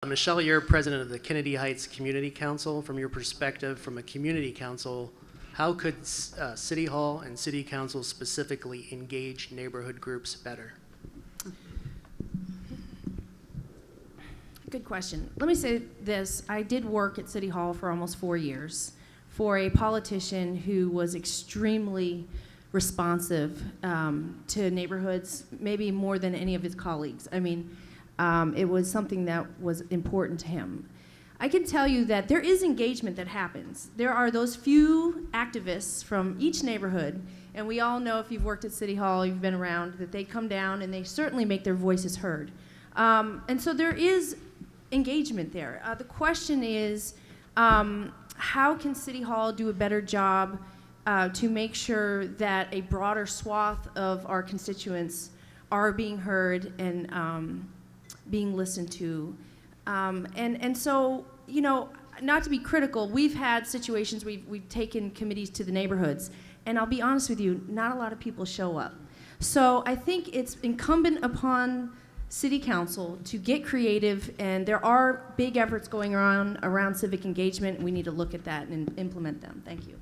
Michelle, you're president of the Kennedy Heights Community Council. From your perspective, from a community council, how could City Hall and City Council specifically engage neighborhood groups better? Good question. Let me say this. I did work at City Hall for almost 4 years for a politician who was extremely responsive to neighborhoods, maybe more than any of his colleagues. I mean, it was something that was important to him. I can tell you that there is engagement that happens. There are those few activists from each neighborhood, and we all know if you've worked at City Hall, you've been around, that they come down and they certainly make their voices heard. And so there is engagement there. The question is, how can City Hall do a better job to make sure that a broader swath of our constituents are being heard and being listened to? And so, you know, not to be critical, we've had situations, we've taken committees to the neighborhoods, and I'll be honest with you, not a lot of people show up. So I think it's incumbent upon City Council to get creative, and there are big efforts going on around civic engagement, and we need to look at that and implement them. Thank you.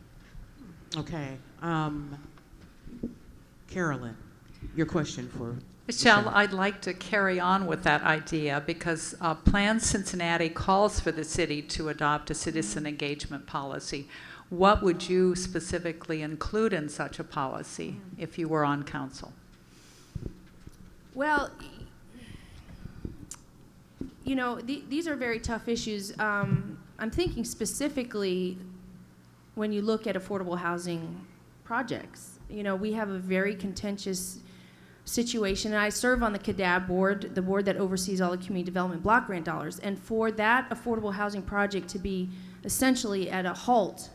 Okay. Carolyn, your question for Michelle, I'd like to carry on with that idea because Plan Cincinnati calls for the city to adopt a citizen engagement policy. What would you specifically include in such a policy if you were on council? Well, you know, these are very tough issues. I'm thinking specifically when you look at affordable housing projects. You know, we have a very contentious situation, and I serve on the CADAB board, the board that oversees all the community development block grant dollars, and for that affordable housing project to be essentially at a halt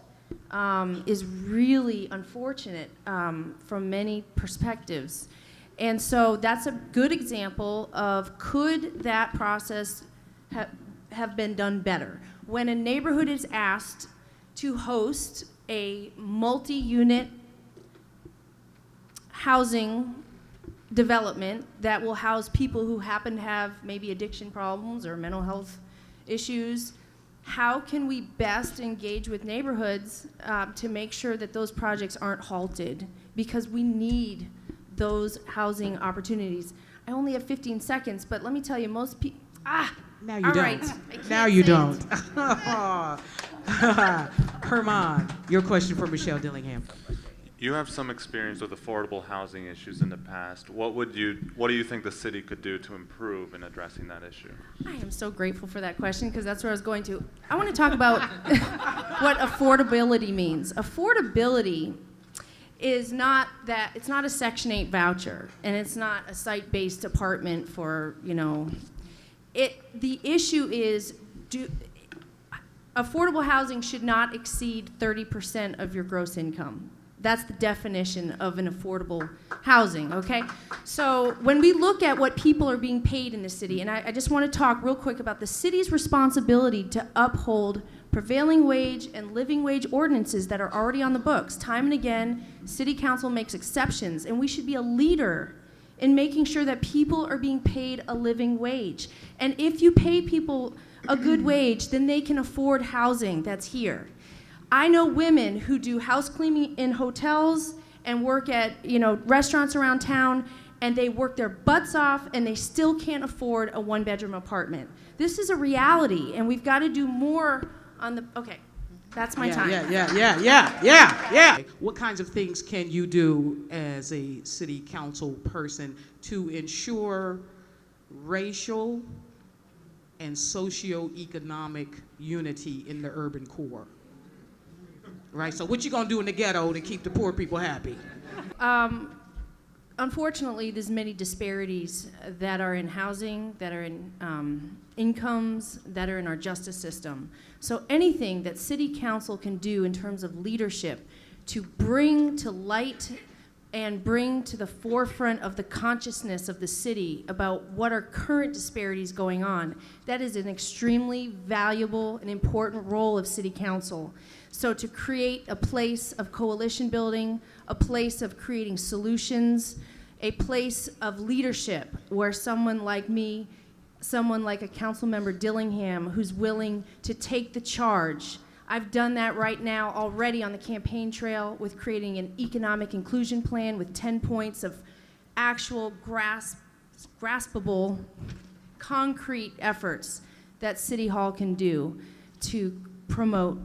is really unfortunate from many perspectives. And so that's a good example of could that process have been done better. When a neighborhood is asked to host a multi-unit housing development that will house people who happen to have maybe addiction problems or mental health issues, how can we best engage with neighborhoods to make sure that those projects aren't halted? Because we need those housing opportunities. I only have 15 seconds, but let me tell you, most people, now you all don't. right. Now you don't. Herman, your question for Michelle Dillingham. You have some experience with affordable housing issues in the past. What do you think the city could do to improve in addressing that issue? I am so grateful for that question because that's where I was going to. I want to talk about what affordability means. Affordability is not that, it's not a Section 8 voucher, and it's not a site-based apartment for, you know, the issue is affordable housing should not exceed 30% of your gross income. That's the definition of an affordable housing, okay? So when we look at what people are being paid in the city, and I just want to talk real quick about the city's responsibility to uphold prevailing wage and living wage ordinances that are already on the books. Time and again, City Council makes exceptions, and we should be a leader in making sure that people are being paid a living wage. And if you pay people a good wage, then they can afford housing that's here. I know women who do house cleaning in hotels and work at, you know, restaurants around town, and they work their butts off and they still can't afford a one-bedroom apartment. This is a reality, and we've got to do more on the, okay, that's my time. Yeah. What kinds of things can you do as a city council person to ensure racial and socioeconomic unity in the urban core? Right, so what you gonna do in the ghetto to keep the poor people happy? Unfortunately, there's many disparities that are in housing, that are in incomes, that are in our justice system. So anything that City Council can do in terms of leadership to bring to light and bring to the forefront of the consciousness of the city about what are current disparities going on, that is an extremely valuable and important role of City Council. So to create a place of coalition building, a place of creating solutions, a place of leadership where someone like me someone like a council member Dillingham who's willing to take the charge. I've done that right now already on the campaign trail with creating an economic inclusion plan with 10 points of actual graspable, concrete efforts that City Hall can do to promote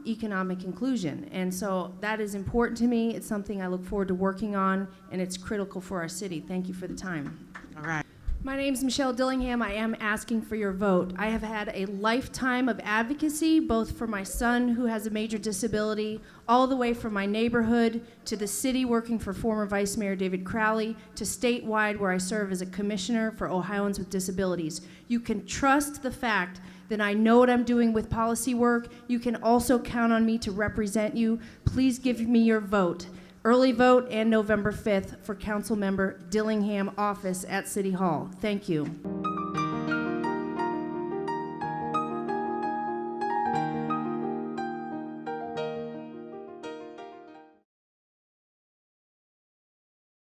economic inclusion. And so that is important to me. It's something I look forward to working on, and it's critical for our city. Thank you for the time. All right. My name is Michelle Dillingham. I am asking for your vote. I have had a lifetime of advocacy, both for my son, who has a major disability, all the way from my neighborhood to the city, working for former Vice Mayor David Crowley, to statewide, where I serve as a commissioner for Ohioans with disabilities. You can trust the fact that I know what I'm doing with policy work. You can also count on me to represent you. Please give me your vote. Early vote and November 5th for Councilmember Dillingham office at City Hall. Thank you.